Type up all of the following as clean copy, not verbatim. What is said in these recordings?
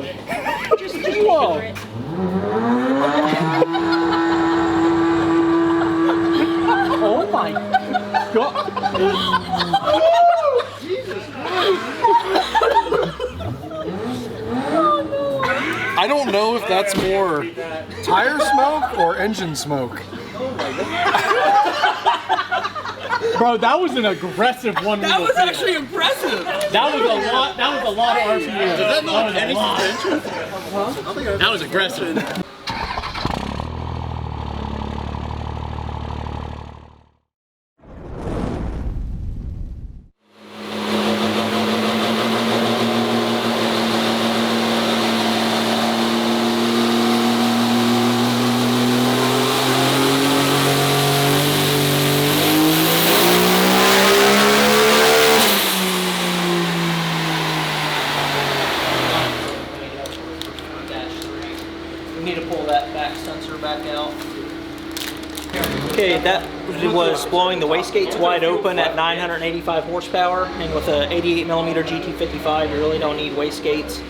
Just whoa. Oh my God. Jesus Christ. I don't know if that's more tire smoke or engine smoke. Bro, that was an aggressive one. That was actually impressive. That was a lot. That was a lot of RPM. Does that not any suspension? That was aggressive. Need to pull that back sensor back out. Okay, that was blowing the wastegates wide open at 985 horsepower, and with a 88mm GT55, you really don't need wastegates.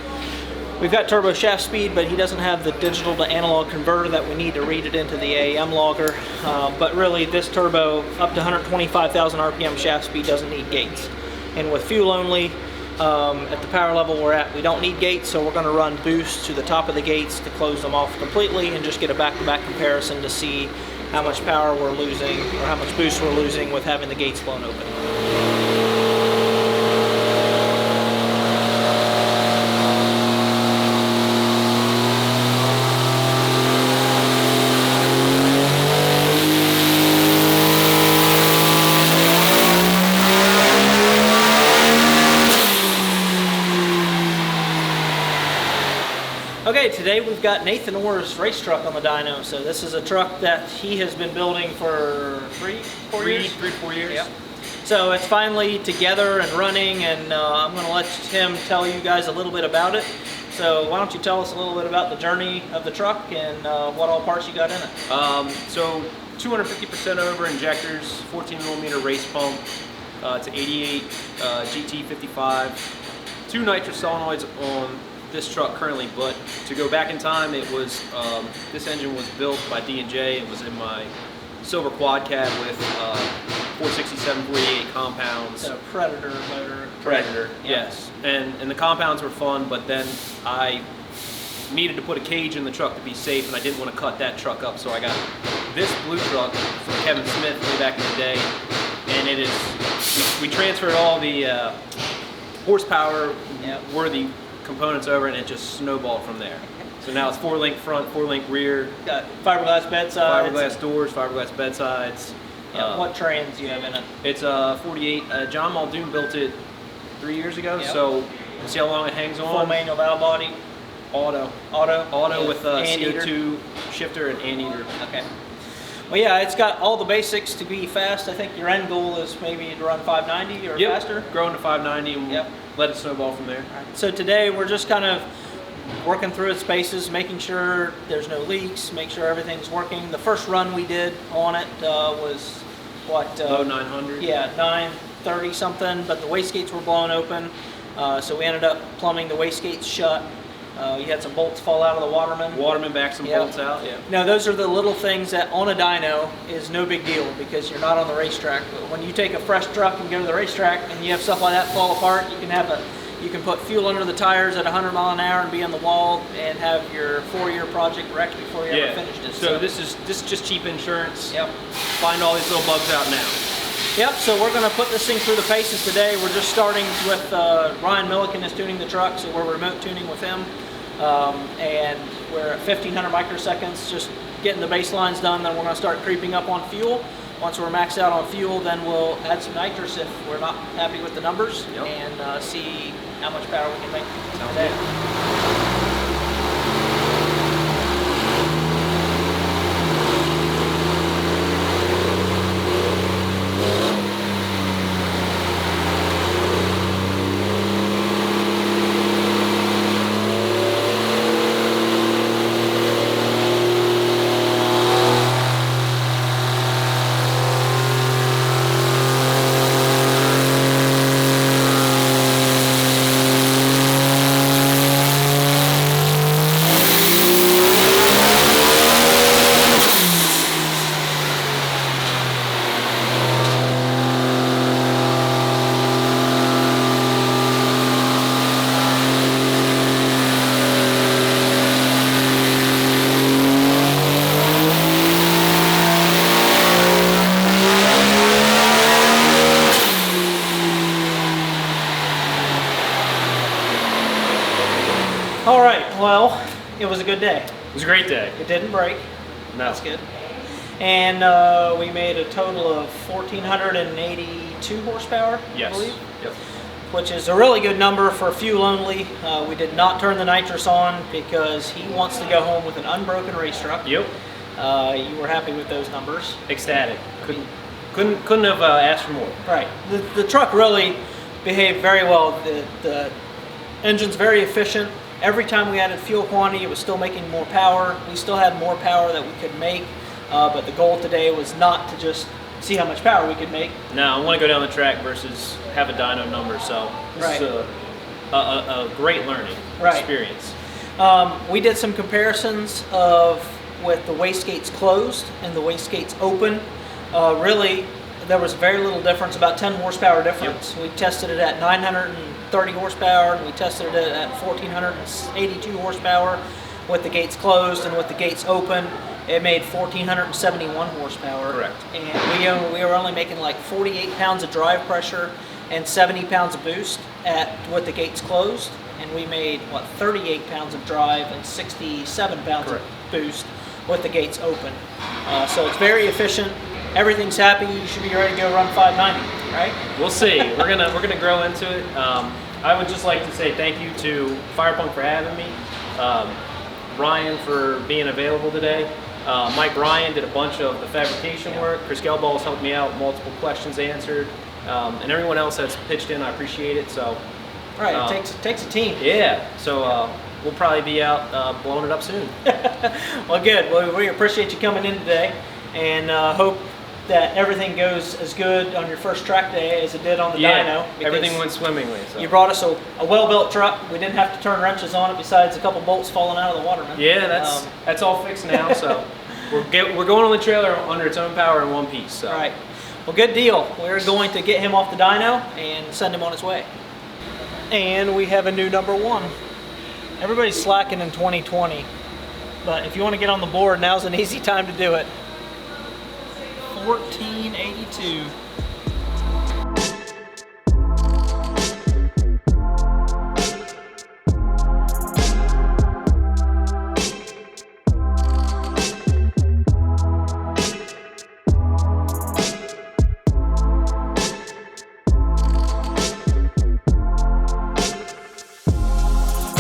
We've got turbo shaft speed, but he doesn't have the digital to analog converter that we need to read it into the AAM logger. But really, this turbo, up to 125,000 RPM shaft speed, doesn't need gates. And with fuel only, at the power level we're at, we don't need gates, so we're going to run boost to the top of the gates to close them off completely and just get a back-to-back comparison to see how much power we're losing or how much boost we're losing with having the gates blown open. Okay, today we've got Nathan Orr's race truck on the dyno. So this is a truck that he has been building for 4 years. Yep. So it's finally together and running, and I'm going to let him tell you guys a little bit about it. So why don't you tell us a little bit about the journey of the truck and what all parts you got in it? So 250% over injectors, 14mm race pump. It's an 88 GT55. 2 nitrous solenoids on this truck currently, but to go back in time, it was this engine was built by D&J. It was in my silver quad cab with 467, 48 compounds. So Predator motor. Predator, yes. And the compounds were fun, but then I needed to put a cage in the truck to be safe, and I didn't want to cut that truck up, so I got this blue truck from Kevin Smith way back in the day, and it is, we transferred all the horsepower worthy components over, and it just snowballed from there. So now it's 4-link front, 4-link rear. Got fiberglass bedsides. Fiberglass doors, fiberglass bedsides. What trans do you have in it? It's a 48. John Muldoon built it 3 years ago, so see how long it hangs on. Full manual valve body. Auto with a CO2 shifter and anteater. Okay. Well, yeah, it's got all the basics to be fast. I think your end goal is maybe to run 590 or faster. Growing to 590 and let it snowball from there. Right. So today we're just kind of working through its spaces, making sure there's no leaks, make sure everything's working. The first run we did on it was what? Low 900. Yeah, 930 something, but the wastegates were blown open. So we ended up plumbing the wastegates shut. You had some bolts fall out of the Waterman. Waterman backed some bolts out, Now those are the little things that on a dyno is no big deal because you're not on the racetrack. But when you take a fresh truck and go to the racetrack and you have stuff like that fall apart, you can put fuel under the tires at 100 mile an hour and be on the wall and have your 4-year project wrecked before you ever finished it. So this is just cheap insurance. Find all these little bugs out now. So we're going to put this thing through the paces today. We're just starting with Ryan Milliken is tuning the truck, so we're remote tuning with him. And we're at 1500 microseconds, just getting the baselines done. Then we're going to start creeping up on fuel. Once we're maxed out on fuel, then we'll add some nitrous if we're not happy with the numbers and see how much power we can make today. All right, well, it was a good day. It was a great day. It didn't break. No. That's good. And we made a total of 1,482 horsepower, Yes. I believe, Yep. which is a really good number for fuel only. We did not turn the nitrous on because he wants to go home with an unbroken race truck. Yep. You were happy with those numbers. Ecstatic. Couldn't have asked for more. Right. The truck really behaved very well. The engine's very efficient. Every time we added fuel quantity, it was still making more power. We still had more power that we could make, but the goal today was not to just see how much power we could make. No, I want to go down the track versus have a dyno number, so this is a great learning experience. We did some comparisons of with the wastegates closed and the wastegates open. Really, there was very little difference, about 10 horsepower difference. We tested it at 930 horsepower, and we tested it at 1,482 horsepower with the gates closed, and with the gates open, it made 1,471 horsepower. Correct. And we were only making like 48 pounds of drive pressure and 70 pounds of boost with the gates closed, and we made, 38 pounds of drive and 67 pounds of boost with the gates open. So it's very efficient. Everything's happy. You should be ready to go run 590, right? We'll see. We're gonna grow into it. I would just like to say thank you to Firepunk for having me, Ryan for being available today. Mike Ryan did a bunch of the fabrication work. Chris Gelball's helped me out, multiple questions answered, and everyone else that's pitched in. I appreciate it. So, Right. It takes a team. Yeah. So we'll probably be out blowing it up soon. Well, good. Well, we appreciate you coming in today, and hope that everything goes as good on your first track day as it did on the dyno. Everything went swimmingly. So. You brought us a well-built truck. We didn't have to turn wrenches on it besides a couple bolts falling out of the waterman. Yeah, that's all fixed now. So we're going on the trailer under its own power in one piece. So. All right. Well, good deal. We're going to get him off the dyno and send him on his way. And we have a new number one. Everybody's slacking in 2020, but if you want to get on the board, now's an easy time to do it. 1482.